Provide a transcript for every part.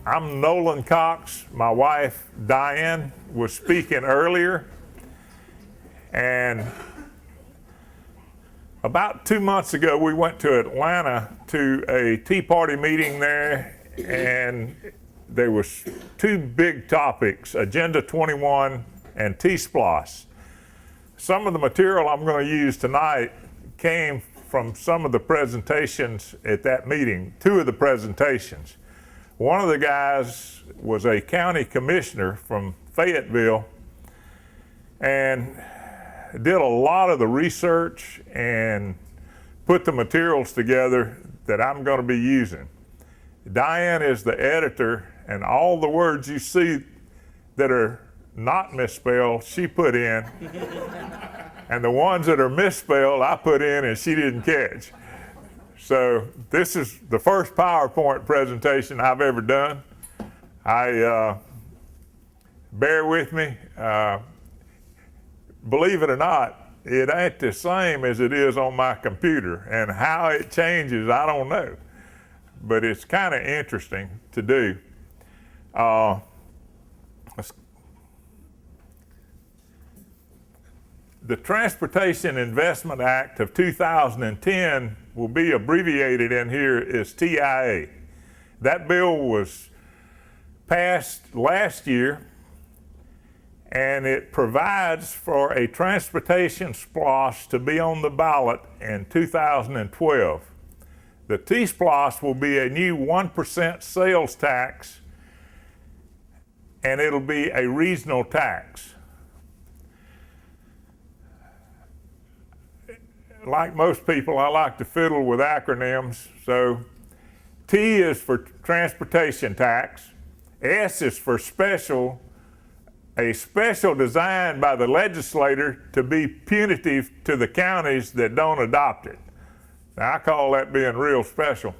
I'm Nolen Cox. My wife, Diane, was speaking earlier. And about 2 months ago, we went to Atlanta to a Tea Party meeting there, and there was two big topics, Agenda 21 and T-SPLOST. Some of the material I'm going to use tonight came from some of the presentations at that meeting, two of the presentations. One of the guys was a county commissioner from Fayetteville and did a lot of the research and put the materials together that I'm going to be using. Diane is the editor, and all the words you see that are not misspelled, she put in. And the ones that are misspelled, I put in and she didn't catch. So this is the first PowerPoint presentation I've ever done. Bear with me. Believe it or not, it ain't the same as it is on my computer, and how it changes, I don't know. But it's kind of interesting to do. The Transportation Investment Act of 2010 will be abbreviated in here as TIA. That bill was passed last year, and it provides for a transportation SPLOST to be on the ballot in 2012. The T-SPLOST will be a new 1% sales tax, and it'll be a regional tax. Like most people, I like to fiddle with acronyms. So T is for transportation tax. S is for special, a special designed by the legislator to be punitive to the counties that don't adopt it. Now, I call that being real special.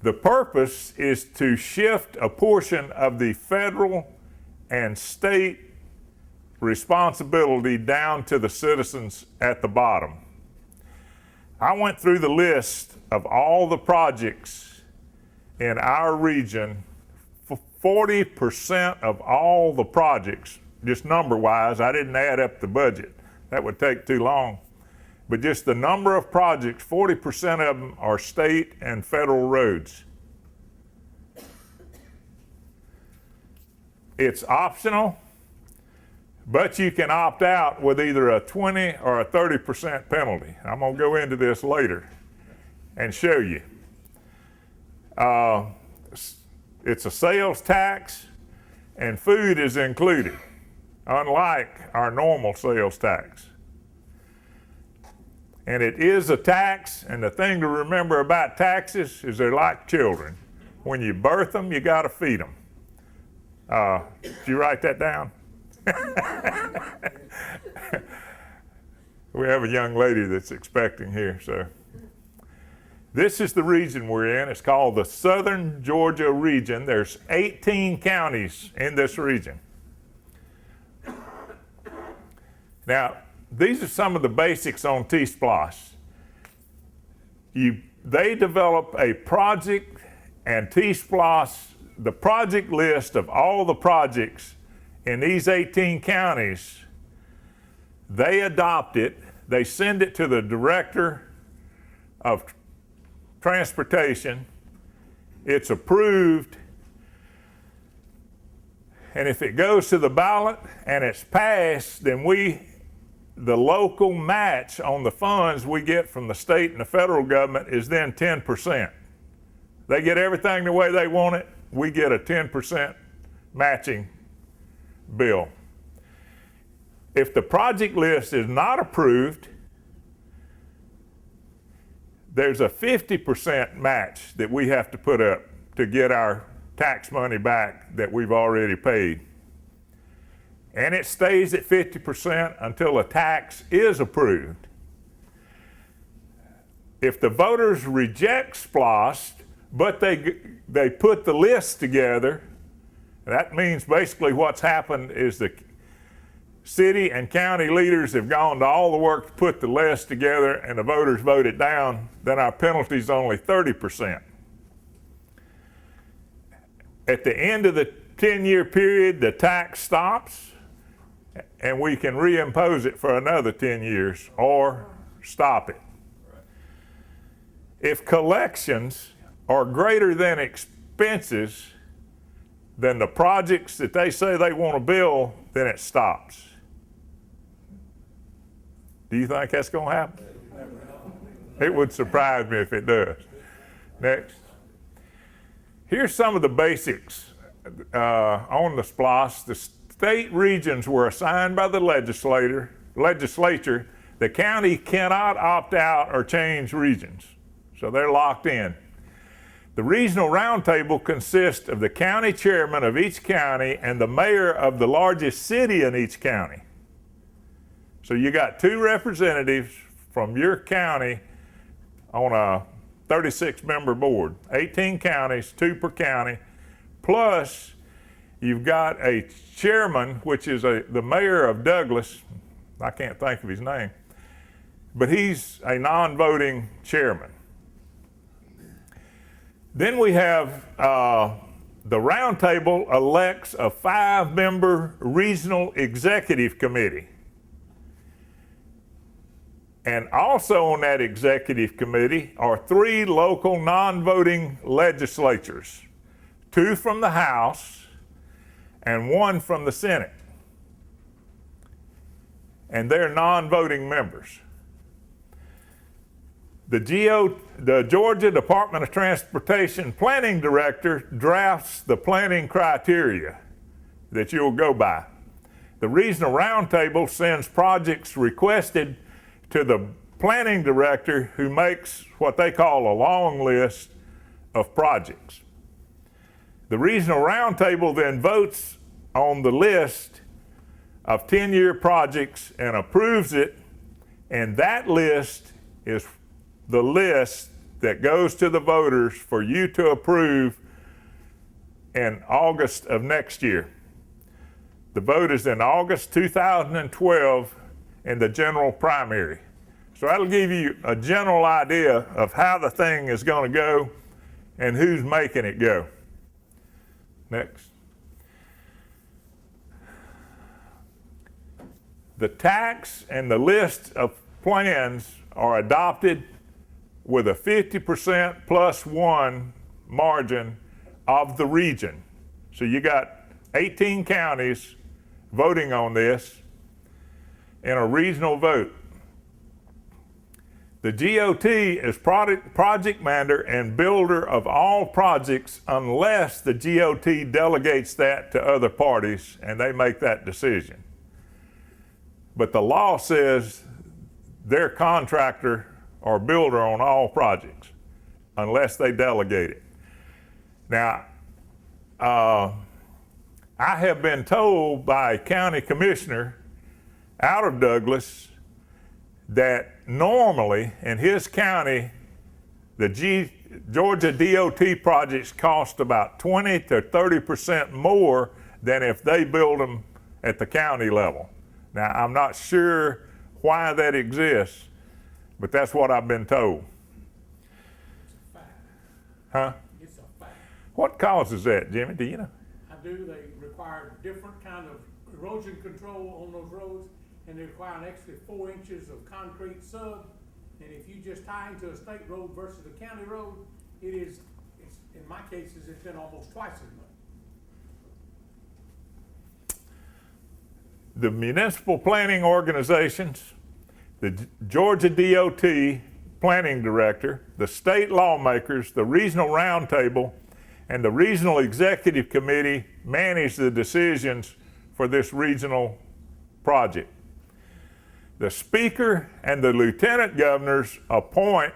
The purpose is to shift a portion of the federal and state responsibility down to the citizens at the bottom. I went through the list of all the projects in our region. 40% of all the projects, just number-wise, I didn't add up the budget. That would take too long. But just the number of projects, 40% of them are state and federal roads. It's optional, but you can opt out with either a 20 or a 30% penalty. I'm going to go into this later and show you. It's a sales tax, and food is included, unlike our normal sales tax. And it is a tax, and the thing to remember about taxes is they're like children. When you birth them, you got to feed them. Did you write that down? We have a young lady that's expecting here, so. This is the region we're in. It's called the Southern Georgia region. There's 18 counties in this region. Now, these are some of the basics on T-SPLOST. They develop a project, and T-SPLOST, the project list of all the projects in these 18 counties, they adopt it, they send it to the Director of Transportation, it's approved, and if it goes to the ballot and it's passed, then the local match on the funds we get from the state and the federal government is then 10%. They get everything the way they want it, we get a 10% matching bill. If the project list is not approved, there's a 50% match that we have to put up to get our tax money back that we've already paid. And it stays at 50% until a tax is approved. If the voters reject SPLOST, but they put the list together, that means basically what's happened is the city and county leaders have gone to all the work to put the list together, and the voters vote it down, then our penalty is only 30%. at the end of the 10-year period, the tax stops and we can reimpose it for another 10 years or stop it. If collections are greater than expenses, then the projects that they say they want to build, then it stops. Do you think that's going to happen? It would surprise me if it does. Next. Here's some of the basics on the SPLOST. The state regions were assigned by the legislature. The county cannot opt out or change regions, so they're locked in. The regional roundtable consists of the county chairman of each county and the mayor of the largest city in each county. So you got 2 representatives from your county on a 36-member board, 18 counties, 2 per county, plus you've got a chairman, which is the mayor of Douglas. I can't think of his name, but he's a non-voting chairman. Then we have the roundtable elects a 5-member regional executive committee. And also on that executive committee are 3 local non-voting legislatures, 2 from the House and 1 from the Senate. And they're non-voting members. The Georgia Department of Transportation Planning Director drafts the planning criteria that you'll go by. The Regional Roundtable sends projects requested to the planning director, who makes what they call a long list of projects. The Regional Roundtable then votes on the list of 10-year projects and approves it, and that list is the list that goes to the voters for you to approve in August of next year. The vote is in August 2012 in the general primary. So that'll give you a general idea of how the thing is going to go and who's making it go. Next. The tax and the list of plans are adopted with a 50% plus 1 margin of the region. So you got 18 counties voting on this in a regional vote. The GOT is project manager and builder of all projects unless the GOT delegates that to other parties and they make that decision. But the law says they're contractor or builder on all projects unless they delegate it. Now, I have been told by a county commissioner out of Douglas that normally in his county, the Georgia DOT projects cost about 20 to 30% more than if they build them at the county level. Now, I'm not sure why that exists, but that's what I've been told. It's a fact. Huh? It's a fact. What causes that, Jimmy? Do you know? I do. They require different kind of erosion control on those roads, and they require an extra 4 inches of concrete sub. And if you just tie into a state road versus a county road, it's in my cases, it's been almost twice as much. The municipal planning organizations, the Georgia DOT planning director, the state lawmakers, the regional roundtable, and the regional executive committee manage the decisions for this regional project. The speaker and the lieutenant governors appoint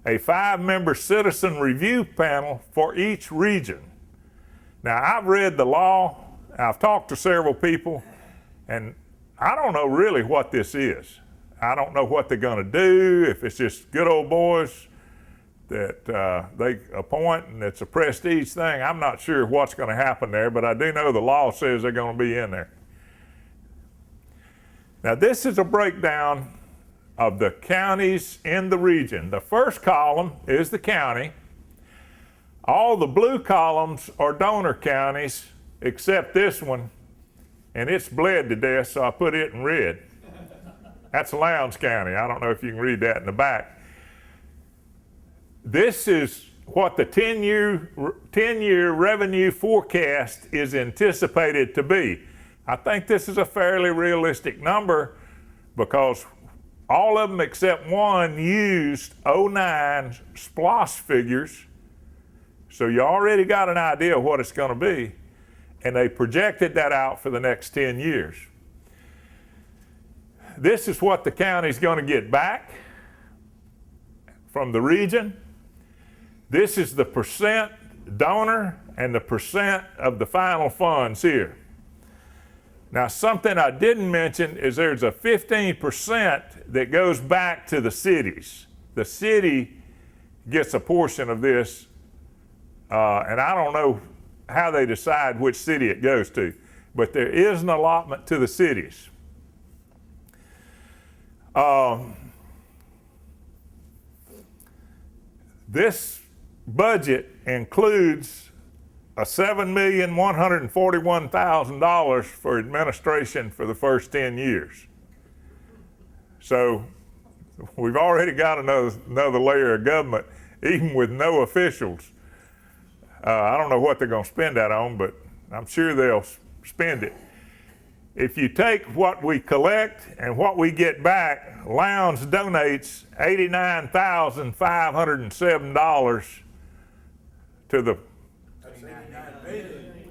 a 5-member citizen review panel for each region. Now, I've read the law, I've talked to several people, and I don't know really what this is. I don't know what they're going to do, if it's just good old boys that they appoint and it's a prestige thing. I'm not sure what's going to happen there, but I do know the law says they're going to be in there. Now, this is a breakdown of the counties in the region. The first column is the county. All the blue columns are donor counties except this one, and it's bled to death, so I put it in red. That's Lowndes County. I don't know if you can read that in the back. This is what the 10-year revenue forecast is anticipated to be. I think this is a fairly realistic number because all of them except one used 09 SPLOST figures, so you already got an idea of what it's going to be, and they projected that out for the next 10 years. This is what the county's going to get back from the region. This is the percent donor and the percent of the final funds here. Now, something I didn't mention is there's a 15% that goes back to the cities. The city gets a portion of this, and I don't know how they decide which city it goes to, but there is an allotment to the cities. This budget includes a $7,141,000 for administration for the first 10 years. So we've already got another layer of government, even with no officials. I don't know what they're going to spend that on, but I'm sure they'll spend it. If you take what we collect and what we get back, Lowndes donates $89,507 to the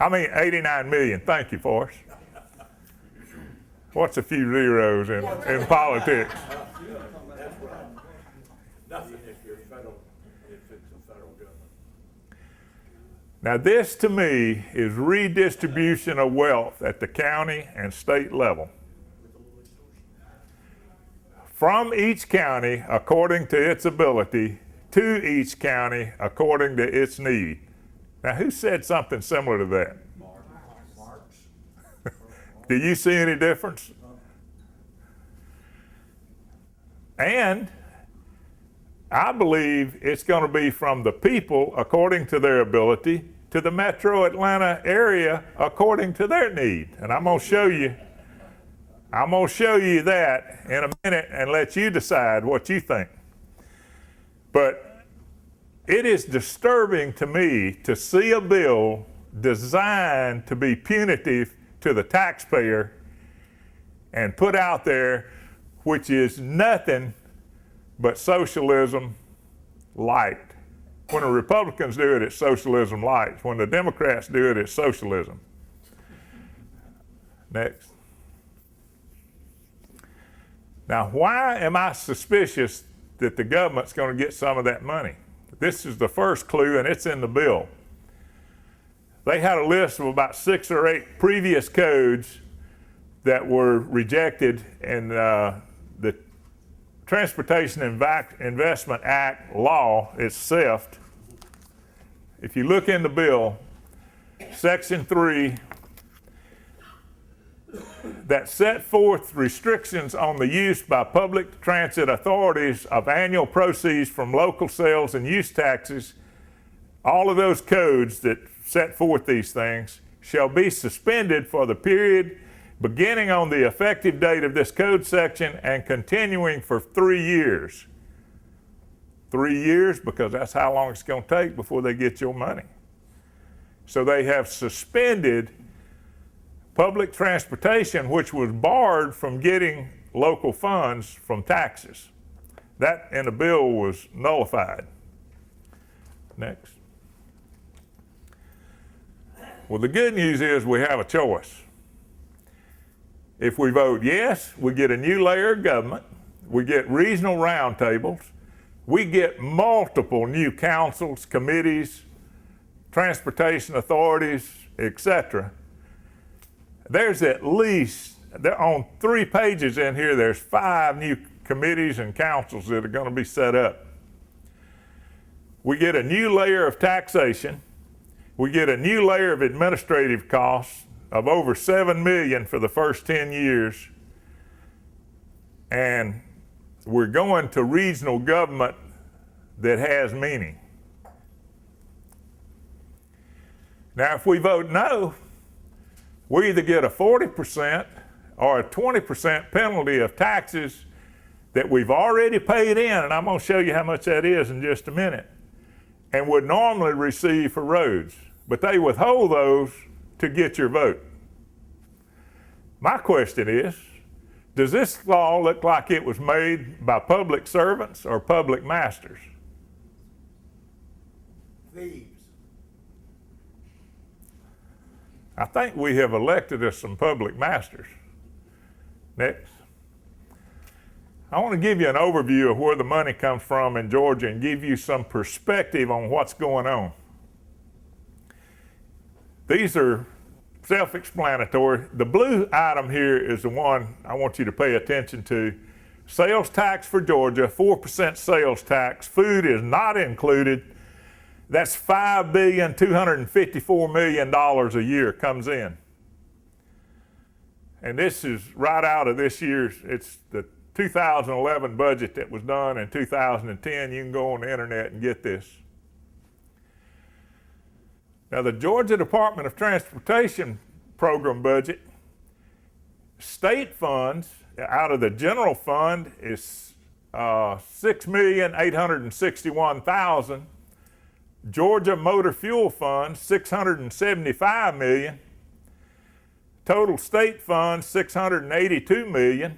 89 million. Thank you, Forrest. What's a few zeros in politics? That's right. Nothing if it's a federal government. Now, this to me is redistribution of wealth at the county and state level. From each county according to its ability, to each county according to its need. Now, who said something similar to that? Marx. Do you see any difference? And I believe it's going to be from the people according to their ability to the metro Atlanta area according to their need. And I'm going to show you that in a minute and let you decide what you think. But it is disturbing to me to see a bill designed to be punitive to the taxpayer and put out there, which is nothing but socialism light. When the Republicans do it, it's socialism light. When the Democrats do it, it's socialism. Next. Now, why am I suspicious that the government's going to get some of that money? This is the first clue, and it's in the bill. They had a list of about 6 or 8 previous codes that were rejected in the Transportation Investment Act law itself. If you look in the bill, Section 3, that set forth restrictions on the use by public transit authorities of annual proceeds from local sales and use taxes, all of those codes that set forth these things shall be suspended for the period beginning on the effective date of this code section and continuing for 3 years. 3 years, because that's how long it's going to take before they get your money. So they have suspended public transportation, which was barred from getting local funds from taxes. That in the bill was nullified. Next. Well, the good news is we have a choice. If we vote yes, we get a new layer of government, we get regional roundtables, we get multiple new councils, committees, transportation authorities, etc. There's at least, on 3 pages in here, there's 5 new committees and councils that are going to be set up. We get a new layer of taxation. We get a new layer of administrative costs of over $7 million for the first 10 years. And we're going to regional government that has meaning. Now, if we vote no, we either get a 40% or a 20% penalty of taxes that we've already paid in, and I'm going to show you how much that is in just a minute, and would normally receive for roads. But they withhold those to get your vote. My question is, does this law look like it was made by public servants or public masters? Thieves. I think we have elected us some public masters. Next. I want to give you an overview of where the money comes from in Georgia and give you some perspective on what's going on. These are self-explanatory. The blue item here is the one I want you to pay attention to. Sales tax for Georgia, 4% sales tax. Food is not included. That's $5,254 million a year comes in. And this is right out of this year's, it's the 2011 budget that was done in 2010. You can go on the internet and get this. Now, the Georgia Department of Transportation program budget, state funds out of the general fund is $6,861,000. Georgia Motor Fuel Fund, $675 million. Total state funds, $682 million.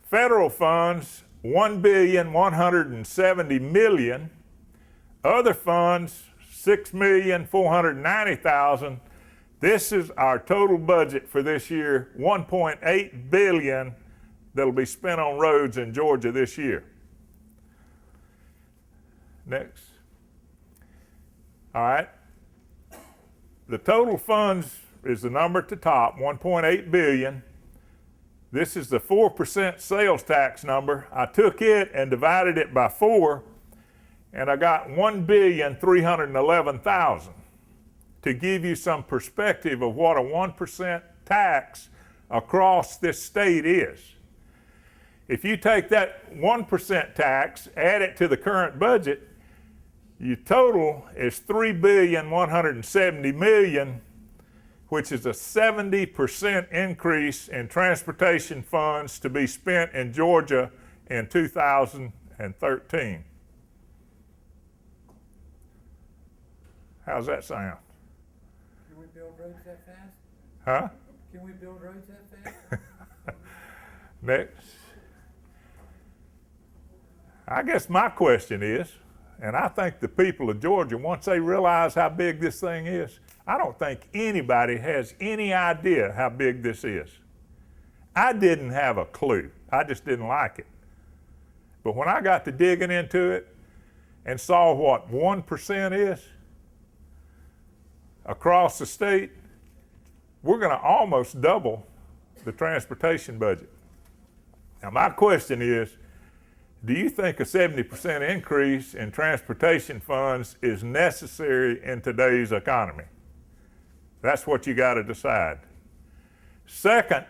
Federal funds, $1,170 million. Other funds, $6,490,000. This is our total budget for this year, $1.8 billion that'll be spent on roads in Georgia this year. Next. All right. The total funds is the number at the top, $1.8 billion. This is the 4% sales tax number. I took it and divided it by 4, and I got $1,311,000 to give you some perspective of what a 1% tax across this state is. If you take that 1% tax, add it to the current budget, your total is $3,170,000,000, which is a 70% increase in transportation funds to be spent in Georgia in 2013. How's that sound? Can we build roads that fast? Huh? Can we build roads that fast? Next. I guess my question is, and I think the people of Georgia, once they realize how big this thing is, I don't think anybody has any idea how big this is. I didn't have a clue. I just didn't like it. But when I got to digging into it and saw what 1% is across the state, we're going to almost double the transportation budget. Now, my question is, do you think a 70% increase in transportation funds is necessary in today's economy? That's what you got to decide. Second,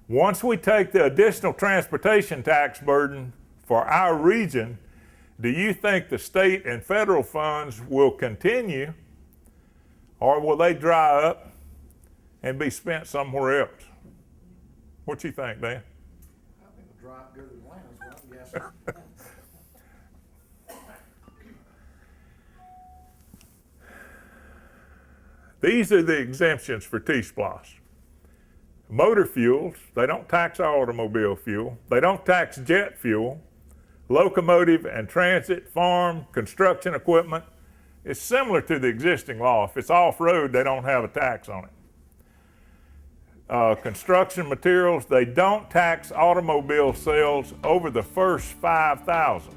once we take the additional transportation tax burden for our region, do you think the state and federal funds will continue, or will they dry up and be spent somewhere else? What you think, Dan? I think the drop good as land is what I'm guessing. These are the exemptions for T-SPLOST. Motor fuels, they don't tax automobile fuel. They don't tax jet fuel. Locomotive and transit, farm, construction equipment. It's similar to the existing law. If it's off-road, they don't have a tax on it. Construction materials, they don't tax automobile sales over the first 5,000.